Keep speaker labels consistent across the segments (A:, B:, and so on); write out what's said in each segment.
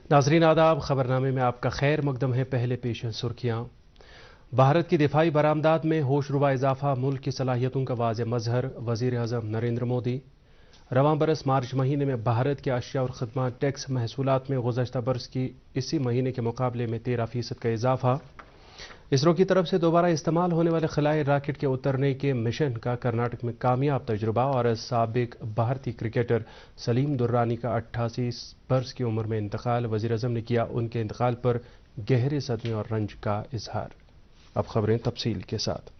A: नाजरीन आदाब, खबरनामे में आपका खैर मकदम है। पहले पेश हैं सुर्खियां। भारत की दिफाई बरामदात में होशरुबा इजाफा मुल्क की सलाहियतों का वाज़ेह मजहर, वज़ीर आज़म नरेंद्र मोदी। रवां बरस मार्च महीने में भारत के अशिया और खदमात टैक्स महसूलात में गुज़श्ता बरस की इसी महीने के मुकाबले में 13% का इजाफा। इसरो की तरफ से दोबारा इस्तेमाल होने वाले खलाई रॉकेट के उतरने के मिशन का कर्नाटक में कामयाब तजुर्बा। और साबिक भारतीय क्रिकेटर सलीम दुर्रानी का 88 बरस की उम्र में इंतकाल। वज़ीर आज़म ने किया उनके इंतकाल पर गहरे सदमे और रंज का इजहार। अब खबरें तफसील के साथ।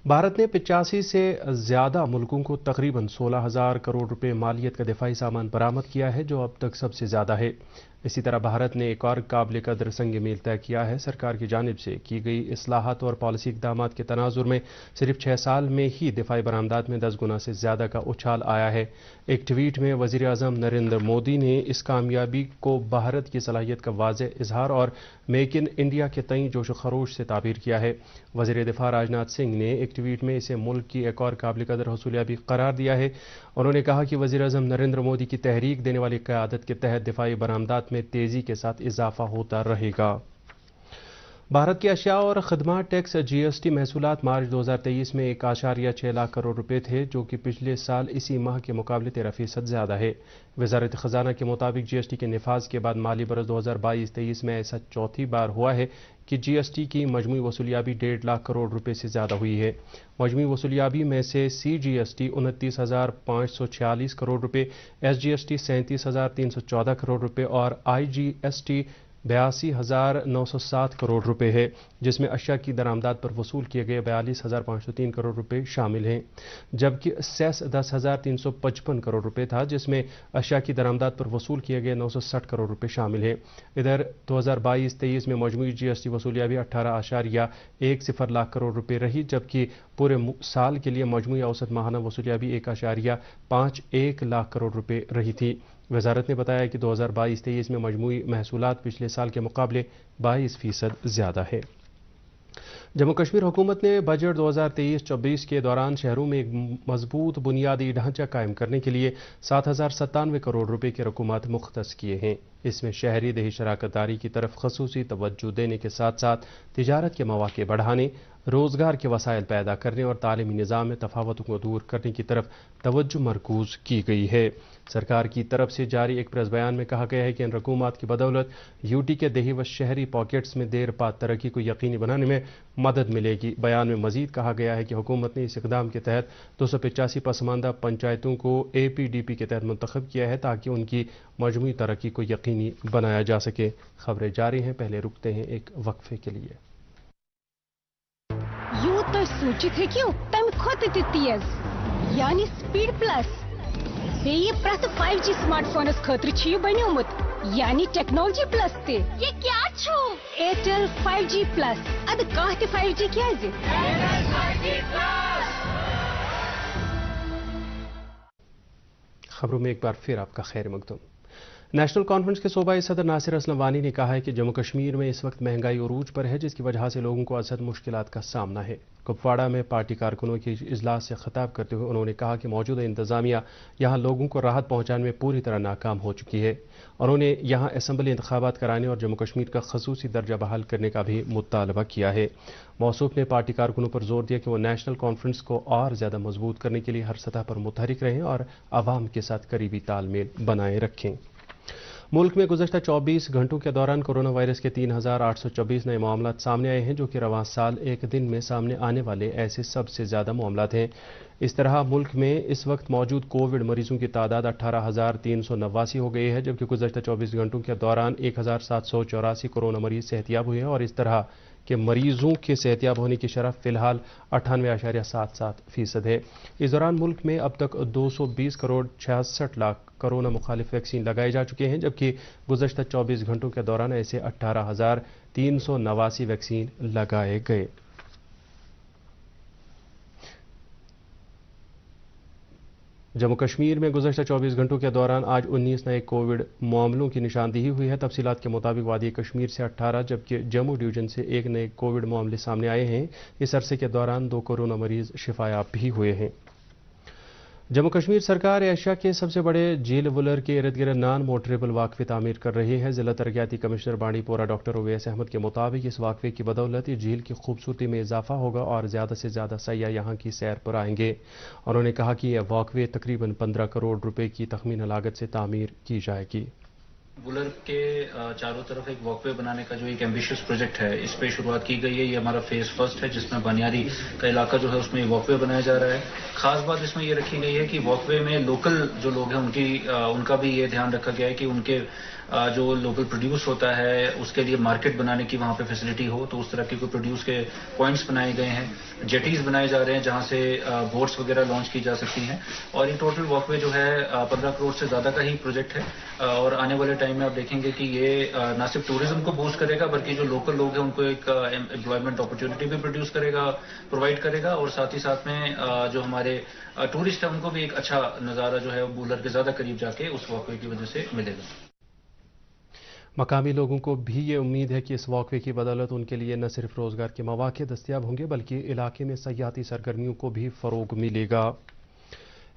A: भारत ने 85 से ज्यादा मुल्कों को तकरीबन 16,000 करोड़ रुपए मालियत का दिफाई सामान बरामद किया है, जो अब तक सबसे ज्यादा है। इसी तरह भारत ने एक और काबिल कदर संग मील तय किया है। सरकार की जानिब से की गई इस्लाहात और पॉलिसी इकदाम के तनाजुर में सिर्फ 6 साल में ही दिफाई बरामदात में 10 गुना से ज्यादा का उछाल आया है। एक ट्वीट में वज़ीर आज़म नरेंद्र मोदी ने इस कामयाबी को भारत की सलाहियत का वाज़ेह इजहार और मेक इन इंडिया के तई जोश खरोश से ताबीर किया है। वज़ीर दिफा राजनाथ सिंह ने एक ट्वीट में इसे मुल्क की एक और काबिल कदर हसूलियाबी करार दिया है। उन्होंने कहा कि वज़ीर आज़म नरेंद्र मोदी की तहरीक देने वाली क़यादत के तहत दिफाई बरामदात में तेजी के साथ इजाफा होता रहेगा। भारत के अशिया और खदमात टैक्स जीएसटी महसूलात मार्च 2023 में 1.6 लाख करोड़ रुपए थे, जो कि पिछले साल इसी माह के मुकाबले 13% ज्यादा है। वजारत खजाना के मुताबिक जीएसटी के निफाज के बाद माली बरस 2022-23 में ऐसा चौथी बार हुआ है कि जीएसटी की मजमूई वसूलियाबी 1.5 लाख करोड़ रुपए से ज्यादा हुई है। मजमूई वसूलियाबी में से CGST 29,546 करोड़ रुपए, SGST 37,314 करोड़ रुपए और IGST 82,907 करोड़ रुपए है, जिसमें अशिया की दरामदात पर वसूल किए गए 42,503 करोड़ रुपए शामिल हैं। जबकि सेस 10,355 करोड़ रुपए था, जिसमें अशिया की दरामदात पर वसूल किए गए 960 करोड़ रुपए शामिल हैं। इधर 2022-23 में मजमूई जीएसटी वसूलियाबी 18.10 लाख करोड़ रुपए रही, जबकि पूरे साल के लिए मजमूई औसत माहाना वसूलियाबी 1.51 लाख करोड़ रुपए रही थी। वजारत ने बताया कि 2022-23 में मजमूई महसूलात पिछले साल के मुकाबले 22% ज्यादा है। जम्मू कश्मीर हुकूमत ने बजट 2023-24 के दौरान शहरों में एक मजबूत बुनियादी ढांचा कायम करने के लिए 7,097 करोड़ रुपए के रकूमात मुख्तस किए हैं। इसमें शहरी देही शराकतदारी की तरफ खसूसी तवज्जो देने के साथ साथ तिजारत के मौके बढ़ाने, रोजगार के वसाइल पैदा करने और तालीमी निज़ाम में तफावतों को दूर करने की तरफ तवज्जो मरकूज की गई है। सरकार की तरफ से जारी एक प्रेस बयान में कहा गया है कि इन रकूमात की बदौलत यूटी के देही व शहरी पॉकेट्स में देर बाद तरक्की को यकीनी बनाने में मदद मिलेगी। बयान में मजीद कहा गया है कि हुकूमत ने इस इकदाम के तहत 285 पसमानदा पंचायतों को APDP के तहत मुंतखब किया है, ताकि उनकी मजमूई तरक्की को यकीनी बनाया जा सके। खबरें जारी हैं, पहले रुकते हैं एक वक्फे के लिए।
B: यूं सूचित है कि तम खुद तेज यानी स्पीड प्लस ये प्रत 5G स्मार्टफोनस खतर बनोमुत यानी टेक्नोलॉजी प्लस ते ये क्या छो एयरटेल 5G प्लस अद कह 5G क्या
A: खबरों में एक बार फिर आपका खैर मकदूम। नेशनल कॉन्फ्रेंस के सूबाई सदर नासिर असलम वानी ने कहा है कि जम्मू कश्मीर में इस वक्त महंगाई उरूज पर है, जिसकी वजह से लोगों को असद मुश्किलात का सामना है। कुपवाड़ा में पार्टी कारकुनों के इजलास से खिताब करते हुए उन्होंने कहा कि मौजूदा इंतजामिया यहाँ लोगों को राहत पहुँचाने में पूरी तरह नाकाम हो चुकी है। उन्होंने यहाँ असम्बली इंतखाबात कराने और जम्मू कश्मीर का खसूसी दर्जा बहाल करने का भी मुतालबा किया है। मौसूफ ने पार्टी कारकुनों पर जोर दिया कि वो नेशनल कॉन्फ्रेंस को और ज़्यादा मजबूत करने के लिए हर सतह पर मुतहरिक रहें और आवाम के साथ करीबी तालमेल बनाए रखें। मुल्क में गुज़श्ता 24 घंटों के दौरान कोरोना वायरस के 3,824 नए मामला सामने आए हैं, जो कि रवां साल एक दिन में सामने आने वाले ऐसे सबसे ज़्यादा मामला हैं। इस तरह मुल्क में इस वक्त मौजूद कोविड मरीजों की तादाद 18,389 हो गई है, जबकि गुज़श्ता 24 घंटों के दौरान 1,784 कोरोना मरीज सेहतियाब हुए हैं और इस तरह के मरीजों के सेहतियाब होने की शरह फिलहाल 98.77% है। इस दौरान मुल्क में अब तक 220 करोड़ 66 लाख कोरोना मुखालिफ वैक्सीन लगाए जा चुके हैं, जबकि गुज़श्ता 24 घंटों के दौरान ऐसे 18,389 वैक्सीन लगाए गए। जम्मू कश्मीर में गुज़श्ता 24 घंटों के दौरान आज 19 नए कोविड मामलों की निशानदेही हुई है। तफसीलात के मुताबिक वादी कश्मीर से 18, जबकि जम्मू डिवीजन से एक नए कोविड मामले सामने आए हैं। इस अरसे के दौरान 2 कोरोना मरीज शिफायाब भी हुए हैं। जम्मू कश्मीर सरकार एशिया के सबसे बड़े झील वुलर के इर्द गिर्द नॉन मोटरेबल वाकवे तामीर कर रही है। जिला तरक्याती कमिश्नर बांडीपोरा डॉक्टर उवैस अहमद के मुताबिक इस वाकवे की बदौलत इस झील की खूबसूरती में इजाफा होगा और ज़्यादा से ज़्यादा सयाह यहाँ की सैर पर आएंगे। उन्होंने कहा कि यह वाकवे तकरीबन 15 करोड़ रुपए की तखमीना लागत से तामीर की जाएगी।
C: वुलर के चारों तरफ एक वॉकवे बनाने का जो एक एम्बिशियस प्रोजेक्ट है, इस पे शुरुआत की गई है। ये हमारा फेज फर्स्ट है जिसमें बनियारी का इलाका जो है उसमें वॉकवे बनाया जा रहा है। खास बात इसमें ये रखी गई है कि वॉकवे में लोकल जो लोग हैं उनका भी ये ध्यान रखा गया है कि उनके जो लोकल प्रोड्यूस होता है उसके लिए मार्केट बनाने की वहाँ पे फैसिलिटी हो, तो उस तरह के कोई प्रोड्यूस के पॉइंट्स बनाए गए हैं। जेटीज बनाए जा रहे हैं जहाँ से बोट्स वगैरह लॉन्च की जा सकती हैं। और ये टोटल वॉकवे जो है 15 करोड़ से ज़्यादा का ही प्रोजेक्ट है और आने वाले टाइम में आप देखेंगे कि ये न सिर्फ टूरिज्म को बूस्ट करेगा बल्कि जो लोकल लोग हैं उनको एक एम्प्लॉयमेंट अपॉर्चुनिटी भी प्रोवाइड करेगा और साथ ही साथ में जो हमारे टूरिस्ट हैं उनको भी एक अच्छा नज़ारा जो है वुलर के ज़्यादा करीब जाके उस वॉकवे की वजह से मिलेगा।
A: मकामी लोगों को भी ये उम्मीद है कि इस वॉकवे की बदौलत उनके लिए न सिर्फ रोजगार के मौके दस्तयाब होंगे बल्कि इलाके में सयाहती सरगर्मियों को भी फरोग मिलेगा।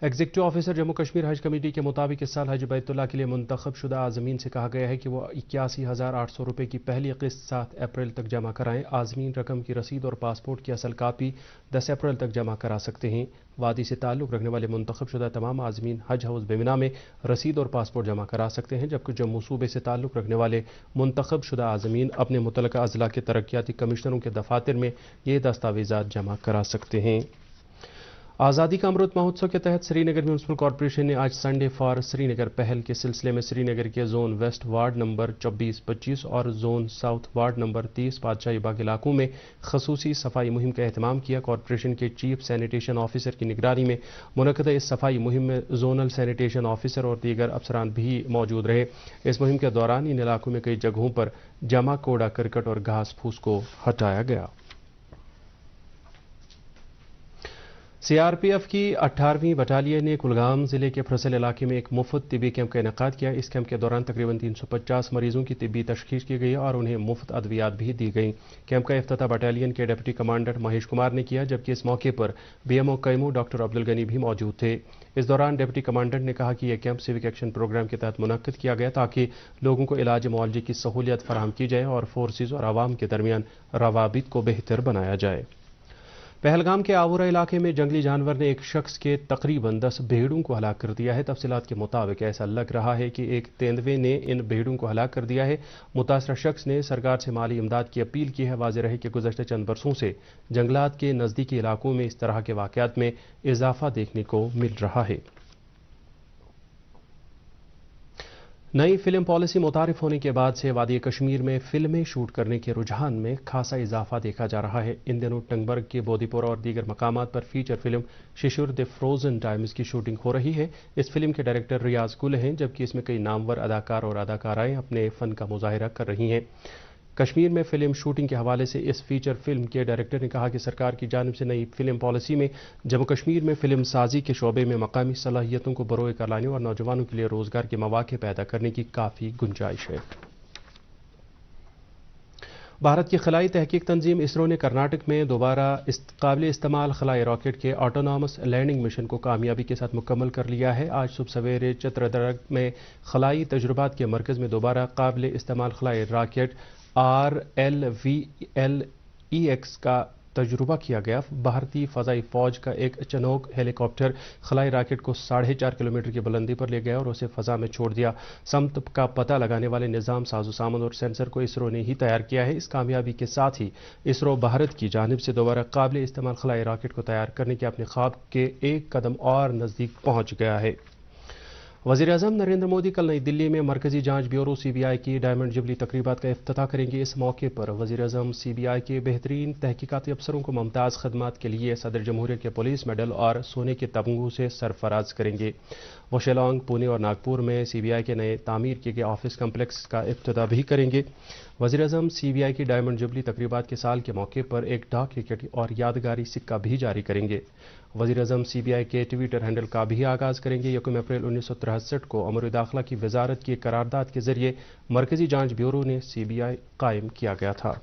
A: एग्जीक्यूटिव ऑफिसर जम्मू कश्मीर हज कमेटी के मुताबिक इस साल हज बैतुल्लाह के लिए मुंतखब शुदा आज़मीन से कहा गया है कि वो 81,800 रुपये की पहली किस्त 7 अप्रैल तक जमा कराएं। आज़मीन रकम की रसीद और पासपोर्ट की असल कापी 10 अप्रैल तक जमा करा सकते हैं। वादी से ताल्लुक़ रखने वाले मुंतखब शुदा तमाम आज़मीन हज हाउस बेमिना में रसीद और पासपोर्ट जमा करा सकते हैं, जबकि जम्मू सूबे से ताल्लुक़ रखने वाले मुंतखब शुदा आज़मीन अपने मुतल्लिका अज़ला के तरक्याती कमिश्नरों के दफातर में ये दस्तावेज़ात जमा करा सकते हैं। आज़ादी का अमृत महोत्सव के तहत श्रीनगर म्यूनसिपल कॉरपोरेशन ने आज संडे फॉर श्रीनगर पहल के सिलसिले में श्रीनगर के जोन वेस्ट वार्ड नंबर 24-25 और जोन साउथ वार्ड नंबर 30 बादशाही बाग इलाकों में खसूसी सफाई मुहिम का एहतमाम किया। कॉरपोरेशन के चीफ सैनिटेशन ऑफिसर की निगरानी में मुनक़दा इस सफाई मुहिम में जोनल सैनिटेशन ऑफिसर और दीगर अफसरान भी मौजूद रहे। इस मुहिम के दौरान इन इलाकों में कई जगहों पर जमा कूड़ा करकट और घास फूस को हटाया गया। सीआरपीएफ की 18वीं बटालियन ने कुलगाम जिले के फरसल इलाके में एक मुफ्त तिबी कैंप का इनेकाद किया। इस कैंप के दौरान तकरीबन 350 मरीजों की तिब्बी तशखीस की गई और उन्हें मुफ्त अद्वियात भी दी गई। कैंप का इफ्तिताह बटालियन के डिप्टी कमांडर महेश कुमार ने किया, जबकि इस मौके पर बीएमओ कैमू डॉक्टर अब्दुल गनी भी मौजूद थे। इस दौरान डिप्टी कमांडर ने कहा कि यह कैंप सिविक एक्शन प्रोग्राम के तहत मुनक्किद किया गया ताकि लोगों को इलाज मुआवजे की सहूलियत फराहम की जाए और फोर्सेज और आवाम के दरमियान रवाबित को बेहतर बनाया जाए। पहलगाम के आवूरा इलाके में जंगली जानवर ने एक शख्स के तकरीबन 10 भेड़ों को हलाक कर दिया है। तफसीलात के मुताबिक ऐसा लग रहा है कि एक तेंदुए ने इन भेड़ों को हलाक कर दिया है। मुतासरा शख्स ने सरकार से माली इमदाद की अपील की है। वाज़ेह रहे कि गुज़श्ता चंद बरसों से जंगलात के नज़दीकी इलाकों में इस तरह के वाक़यात में इजाफा देखने को मिल रहा है। नई फिल्म पॉलिसी मुतारिफ होने के बाद से वादी कश्मीर में फिल्में शूट करने के रुझान में खासा इजाफा देखा जा रहा है। इन दिनों टंगबर्ग के बोदीपुरा और दीगर मकामात पर फीचर फिल्म शिशुर द फ्रोजन टाइम्स की शूटिंग हो रही है। इस फिल्म के डायरेक्टर रियाज गुल हैं, जबकि इसमें कई नामवर अदाकार और अदाकाराएं अपने फन का मुजाहिरा कर रही हैं। कश्मीर में फिल्म शूटिंग के हवाले से इस फीचर फिल्म के डायरेक्टर ने कहा कि सरकार की जानिब से नई फिल्म पॉलिसी में जम्मू कश्मीर में फिल्म साजी के शोबे में मकामी सलाहियतों को बरोए कर लाने और नौजवानों के लिए रोजगार के मौके पैदा करने की काफ़ी गुंजाइश है। भारत की खलाई तहकीक तंजीम इसरो ने कर्नाटक में दोबारा काबिल इस्तेमाल खलाई रॉकेट के ऑटोनॉमस लैंडिंग मिशन को कामयाबी के साथ मुकम्मल कर लिया है। आज सुबह सवेरे चित्रदुर्ग में खलाई तजुर्बात के मरकज़ में दोबारा काबिल इस्तेमाल खलाई रॉकेट RLVLEX का तजुर्बा किया गया। भारतीय फ़ज़ाई फ़ौज का एक चनोक हेलीकॉप्टर खलाई रॉकेट को 4.5 किलोमीटर की बुलंदी पर ले गया और उसे फ़ज़ा में छोड़ दिया। समत का पता लगाने वाले निज़ाम साजो सामान और सेंसर को इसरो ने ही तैयार किया है। इस कामयाबी के साथ ही इसरो भारत की जानिब से दोबारा काबिल इस्तेमाल खलाई रॉकेट को तैयार करने के अपने ख्वाब के एक कदम और नज़दीक पहुँच गया है। वज़ीर-ए-आज़म नरेंद्र मोदी कल नई दिल्ली में मरकजी जांच ब्यूरो CBI की डायमंड जुबली तकरीबात का इफ्तिताह करेंगे। इस मौके पर वज़ीर-ए-आज़म CBI के बेहतरीन तहकीकाती अफसरों को मुमताज़ खदमात के लिए सदर जमहूरियत के पुलिस मेडल और सोने के तमगों से सरफराज करेंगे। वो शिलांग, पुणे और नागपुर में CBI के नए तामीर किए गए ऑफिस कम्प्लेक्स का इफ्तिताह भी करेंगे। वज़ीर-ए-आज़म CBI की डायमंड जुबली तकरीबात के साल के मौके पर एक डाक टिकट और यादगारी सिक्का भी जारी करेंगे। वज़ीर-ए-आज़म CBI के ट्विटर हैंडल का भी आगाज़ करेंगे। 1 अप्रैल 1963 को अमर दाखिला की वजारत की करारदाद के जरिए मरकजी जांच ब्यूरो ने CBI कायम किया गया था।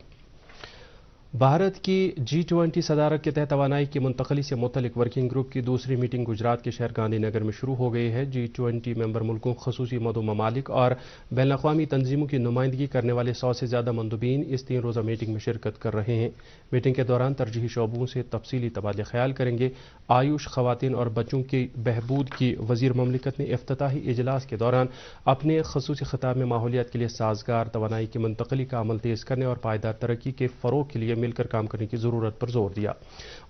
A: भारत की G20 सदारत के तहत तवानाई की मुंतकली से मुतल्लिक वर्किंग ग्रुप की दूसरी मीटिंग गुजरात के शहर गांधी नगर में शुरू हो गई है। G20 मेंबर मुल्कों, खसूसी मदो ममालिक और बैन अक़वामी तंजीमों की नुमाइंदगी करने वाले 100 से ज़्यादा मंदुबीन इस 3 रोज़ा मीटिंग में शिरकत कर रहे हैं। मीटिंग के दौरान तरजीही शोबों से तफसीली तबादले ख्याल करेंगे। आयुष, खवातीन और बच्चों की बहबूद की वज़ीर ममलिकत ने इफ्तिताही इजलास के दौरान अपने खसूसी खिताब में माहौलियात के लिए साजगार तवानाई की मुंतकली का अमल तेज़ करने और पायदार तरक्की के फ़रोग़ के लिए मिलकर काम करने की ज़रूरत पर जोर दिया।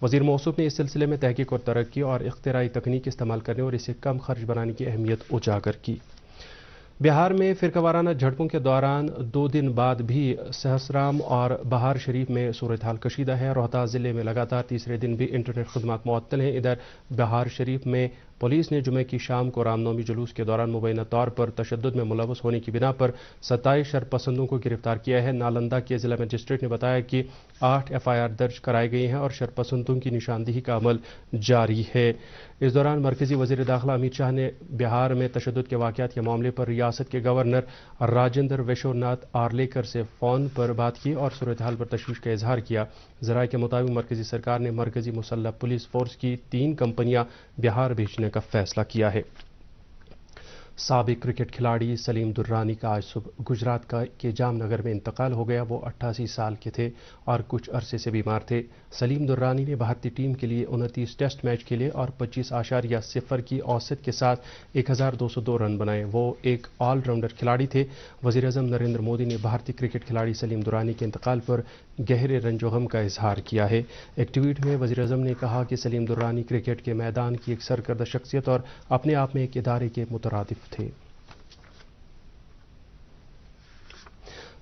A: वज़ीर मौसूफ ने इस सिलसिले में तहकीक और तरक्की और इख्तिराई तकनीक इस्तेमाल करने और इसे कम खर्च बनाने की अहमियत उजागर की। बिहार में फिरकावाराना झड़पों के दौरान 2 दिन बाद भी सहसराम और बहार शरीफ में सूरत हाल कशीदा है। रोहतास जिले में लगातार तीसरे दिन भी इंटरनेट खदमात मुअत्तल हैं। इधर बहार शरीफ में पुलिस ने जुमे की शाम को रामनवमी जुलूस के दौरान मुबैना तौर पर तशद्दुद में मुलव्वस होने की बिना पर 27 शरपसंदों को गिरफ्तार किया है। नालंदा के जिला मजिस्ट्रेट ने बताया कि 8 FIR दर्ज कराई गई हैं और शरपसंदों की निशानदेही का अमल जारी है। इस दौरान मरकजी वज़ीर दाखिला अमित शाह ने बिहार में तशद्दुद के वाक़यात के मामले पर रियासत के गवर्नर राजेंद्र विश्वनाथ आर्लेकर से फ़ोन पर बात की और सूरत हाल पर तशवीश का इजहार किया। ज़राए के मुताबिक मरकजी सरकार ने मरकजी मुसल्लह पुलिस फोर्स की 3 कंपनियां बिहार भेजने का फैसला किया है। साबिक क्रिकेट खिलाड़ी सलीम दुर्रानी का आज सुबह गुजरात के जामनगर में इंतकाल हो गया। वो 88 साल के थे और कुछ अरसे से बीमार थे। सलीम दुर्रानी ने भारतीय टीम के लिए 29 टेस्ट मैच खेले और 25.0 की औसत के साथ 1202 रन बनाए। वो एक ऑलराउंडर खिलाड़ी थे। वज़ीर आज़म नरेंद्र मोदी ने भारतीय क्रिकेट खिलाड़ी सलीम दुर्रानी के इंतकाल पर गहरे रंजो गम का इजहार किया है। एक ट्वीट में वज़ीर आज़म ने कहा कि सलीम दुर्रानी क्रिकेट के मैदान की एक सरकर्दा शख्सियत और अपने आप में एक इदारे के मुतरादिफ थे।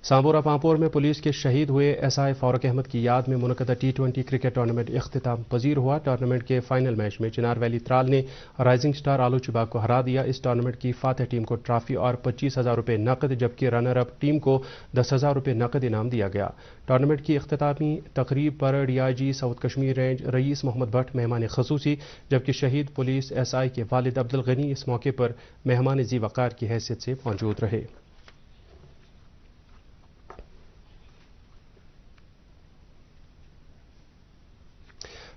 A: सांबोरा पांपोर में पुलिस के शहीद हुए SI फारूक अहमद की याद में मुनक़दा T20 क्रिकेट टूर्नामेंट इख्तिताम पजीर हुआ। टूर्नामेंट के फाइनल मैच में चिनार वैली त्राल ने राइजिंग स्टार आलू चिबाग को हरा दिया। इस टूर्नामेंट की फातह टीम को ट्रॉफी और 25,000 रुपये नकद जबकि रनर अप टीम को 10,000 रुपये नकद इनाम दिया गया। टूर्नामेंट की इख्तितामी तकरीब पर DIG south Kashmir range rice Mohammad Bhatt मेहमान खसूसी जबकि शहीद पुलिस SI के वालिद अब्दुल गनी इस मौके पर मेहमान ज़ी वक़ार की हैसियत से मौजूद रहे।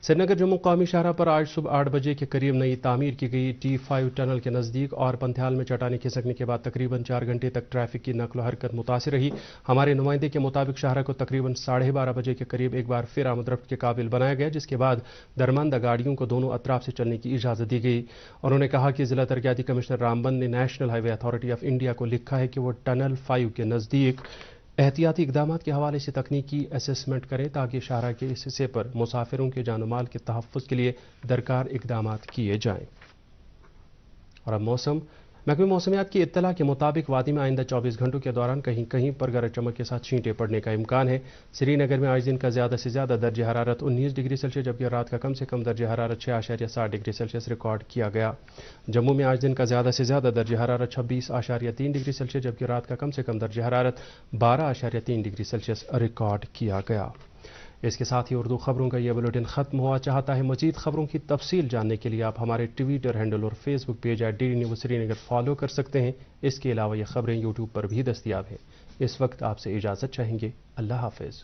A: श्रीनगर जम्मू कौमी शाहरा पर आज सुबह 8 बजे के करीब नई तामीर की गई T5 टनल के नज़दीक और पंथ्याल में चट्टानें खिसकने के बाद तकरीबन 4 घंटे तक ट्रैफिक की नकलो हरकत मुतासिर रही। हमारे नुमाइंदे के मुताबिक शाहरा को तकरीबन 12:30 बजे के करीब एक बार फिर आमद-रफ्त के काबिल बनाया गया, जिसके बाद दरमानदा गाड़ियों को दोनों अतराफ से चलने की इजाज़त दी गई। उन्होंने कहा कि जिला तरक्याती कमिश्नर रामबन ने national highway authority of India को लिखा है कि वो टनल 5 के नज़दीक एहतियाती इक़दामात के हवाले से तकनीकी असेसमेंट करें ताकि शाहरा के इस हिस्से पर मुसाफिरों के जान माल के तहफ़्फ़ुज़ के लिए दरकार इक़दामात किए जाएँ। और अब मौसम। महकमे मौसमियात की इत्तला के मुताबिक वादी में आइंदा 24 घंटों के दौरान कहीं कहीं पर गरज चमक के साथ छींटें पड़ने का इम्कान है। श्रीनगर में आज दिन का ज़्यादा से ज़्यादा दर्जा हरारत 19 डिग्री सेल्सियस जबकि रात का कम से कम दर्जा हरारत 6.7 डिग्री सेल्सियस रिकॉर्ड किया गया। जम्मू में आज दिन का ज़्यादा से ज़्यादा दर्जा हरारत 26.3 डिग्री सेल्सियस जबकि रात का कम से कम दर्जा हरारत 12.3 डिग्री सेल्सियस रिकॉर्ड किया गया। इसके साथ ही उर्दू खबरों का यह बुलेटिन ख़त्म हुआ। चाहता है मज़ीद खबरों की तफसील जानने के लिए आप हमारे ट्विटर हैंडल और Facebook page DD news Srinagar follow कर सकते हैं। इसके अलावा ये खबरें यूट्यूब पर भी दस्तियाब हैं। इस वक्त आपसे इजाज़त चाहेंगे। अल्लाह हाफ़िज़।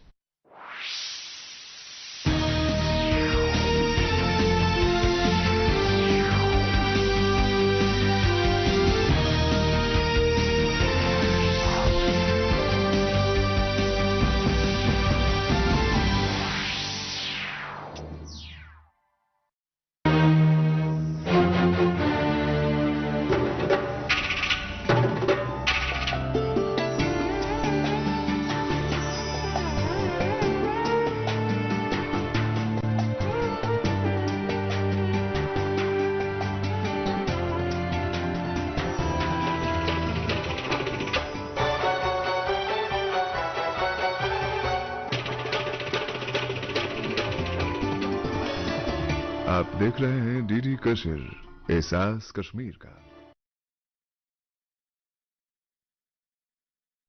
D: आप देख रहे हैं DD कश्मीर, एहसास कश्मीर का।